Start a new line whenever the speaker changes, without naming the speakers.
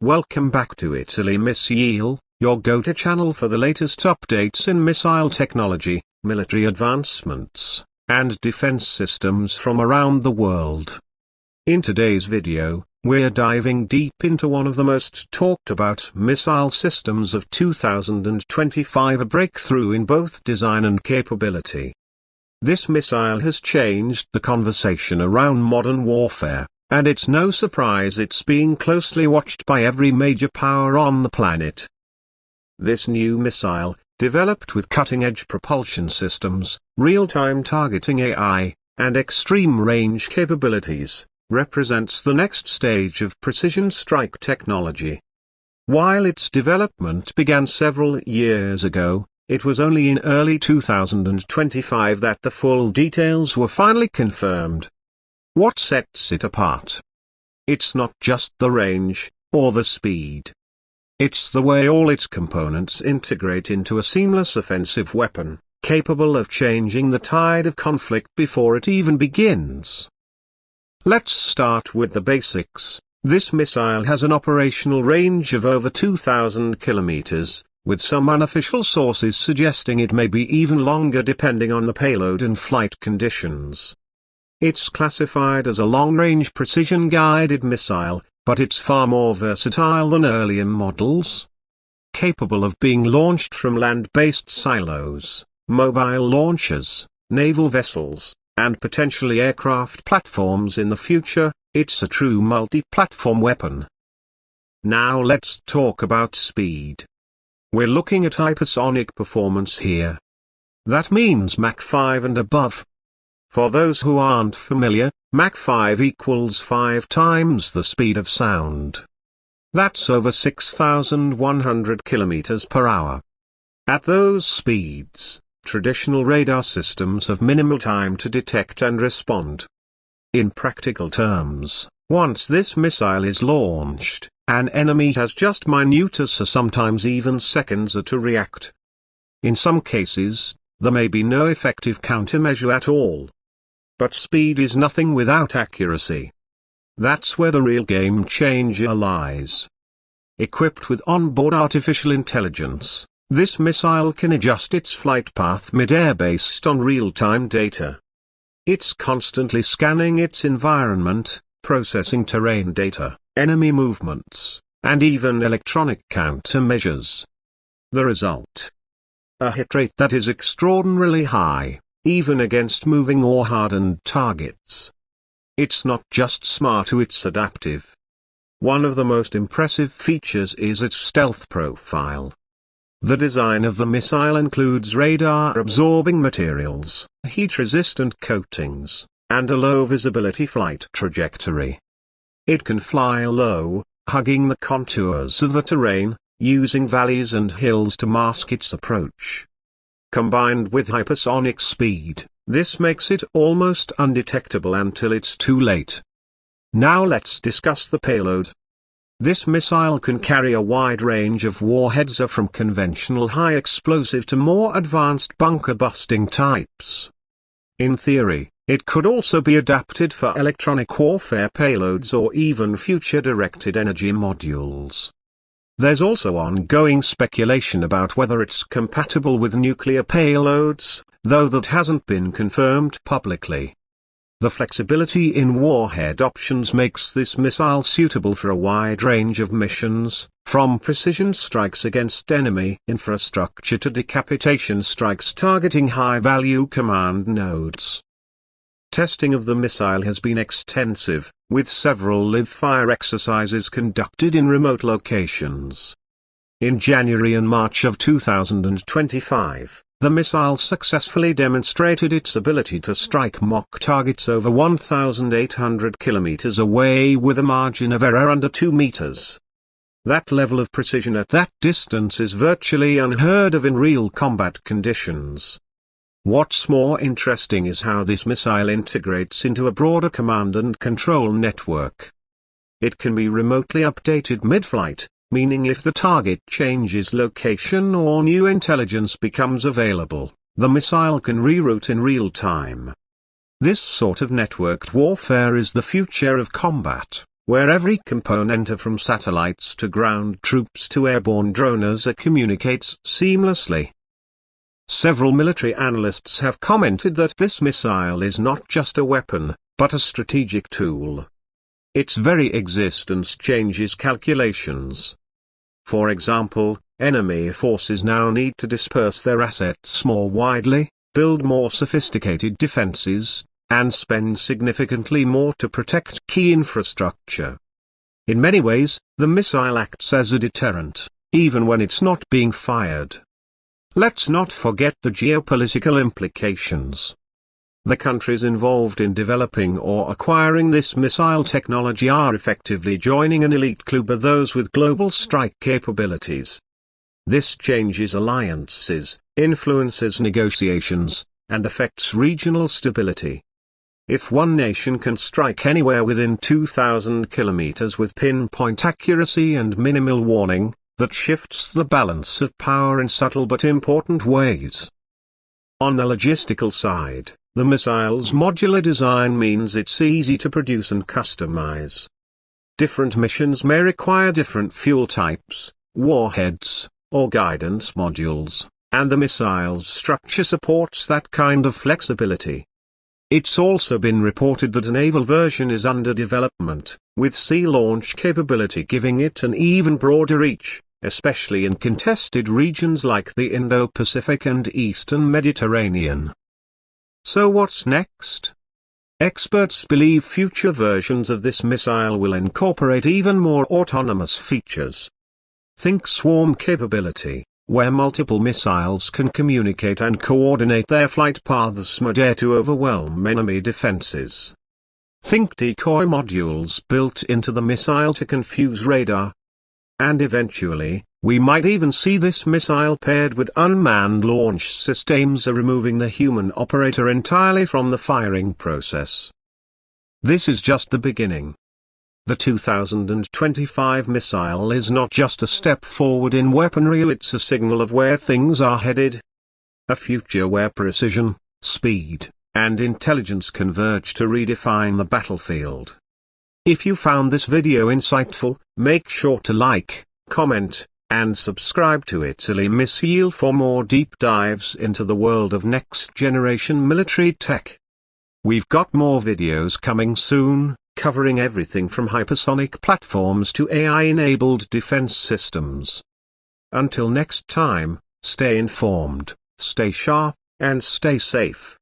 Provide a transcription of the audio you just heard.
Welcome back to Italy Missile, your go-to channel for the latest updates in missile technology, military advancements, and defense systems from around the world. In today's video, we're diving deep into one of the most talked about missile systems of 2025, a breakthrough in both design and capability. This missile has changed the conversation around modern warfare, and it's no surprise it's being closely watched by every major power on the planet. This new missile, developed with cutting-edge propulsion systems, real-time targeting AI, and extreme-range capabilities, represents the next stage of precision strike technology. While its development began several years ago, it was only in early 2025 that the full details were finally confirmed. What sets it apart? It's not just the range, or the speed. It's the way all its components integrate into a seamless offensive weapon, capable of changing the tide of conflict before it even begins. Let's start with the basics. This missile has an operational range of over 2,000 kilometers, with some unofficial sources suggesting it may be even longer depending on the payload and flight conditions. It's classified as a long-range precision-guided missile, but it's far more versatile than earlier models. Capable of being launched from land-based silos, mobile launchers, naval vessels, and potentially aircraft platforms in the future, it's a true multi-platform weapon. Now let's talk about speed. We're looking at hypersonic performance here. That means Mach 5 and above. For those who aren't familiar, Mach 5 equals 5 times the speed of sound. That's over 6,100 kilometers per hour. At those speeds, traditional radar systems have minimal time to detect and respond. In practical terms, once this missile is launched, an enemy has just minutes or sometimes even seconds to react. In some cases, there may be no effective countermeasure at all. But speed is nothing without accuracy. That's where the real game changer lies. Equipped with onboard artificial intelligence, this missile can adjust its flight path mid-air based on real-time data. It's constantly scanning its environment, processing terrain data, enemy movements, and even electronic countermeasures. The result? A hit rate that is extraordinarily high, even against moving or hardened targets. It's not just smart, it's adaptive. One of the most impressive features is its stealth profile. The design of the missile includes radar-absorbing materials, heat-resistant coatings, and a low-visibility flight trajectory. It can fly low, hugging the contours of the terrain, using valleys and hills to mask its approach. Combined with hypersonic speed, this makes it almost undetectable until it's too late. Now let's discuss the payload. This missile can carry a wide range of warheads from conventional high explosive to more advanced bunker-busting types. In theory, it could also be adapted for electronic warfare payloads or even future-directed energy modules. There's also ongoing speculation about whether it's compatible with nuclear payloads, though that hasn't been confirmed publicly. The flexibility in warhead options makes this missile suitable for a wide range of missions, from precision strikes against enemy infrastructure to decapitation strikes targeting high-value command nodes. Testing of the missile has been extensive, with several live-fire exercises conducted in remote locations. In January and March of 2025, the missile successfully demonstrated its ability to strike mock targets over 1,800 kilometers away with a margin of error under 2 meters. That level of precision at that distance is virtually unheard of in real combat conditions. What's more interesting is how this missile integrates into a broader command and control network. It can be remotely updated mid-flight, meaning if the target changes location or new intelligence becomes available, the missile can reroute in real time. This sort of networked warfare is the future of combat, where every component from satellites to ground troops to airborne droners communicates seamlessly. Several military analysts have commented that this missile is not just a weapon, but a strategic tool. Its very existence changes calculations. For example, enemy forces now need to disperse their assets more widely, build more sophisticated defenses, and spend significantly more to protect key infrastructure. In many ways, the missile acts as a deterrent, even when it's not being fired. Let's not forget the geopolitical implications. The countries involved in developing or acquiring this missile technology are effectively joining an elite club of those with global strike capabilities. This changes alliances, influences negotiations, and affects regional stability. If one nation can strike anywhere within 2,000 kilometers with pinpoint accuracy and minimal warning, that shifts the balance of power in subtle but important ways. On the logistical side, the missile's modular design means it's easy to produce and customize. Different missions may require different fuel types, warheads, or guidance modules, and the missile's structure supports that kind of flexibility. It's also been reported that a naval version is under development, with sea launch capability giving it an even broader reach, especially in contested regions like the Indo-Pacific and Eastern Mediterranean. So what's next? Experts believe future versions of this missile will incorporate even more autonomous features. Think swarm capability, where multiple missiles can communicate and coordinate their flight paths mid-air to overwhelm enemy defenses. Think decoy modules built into the missile to confuse radar. And eventually, we might even see this missile paired with unmanned launch systems, removing the human operator entirely from the firing process. This is just the beginning. The 2025 missile is not just a step forward in weaponry, it's a signal of where things are headed. A future where precision, speed, and intelligence converge to redefine the battlefield. If you found this video insightful, make sure to like, comment, and subscribe to Italy Missile for more deep dives into the world of next-generation military tech. We've got more videos coming soon, covering everything from hypersonic platforms to AI-enabled defense systems. Until next time, stay informed, stay sharp, and stay safe.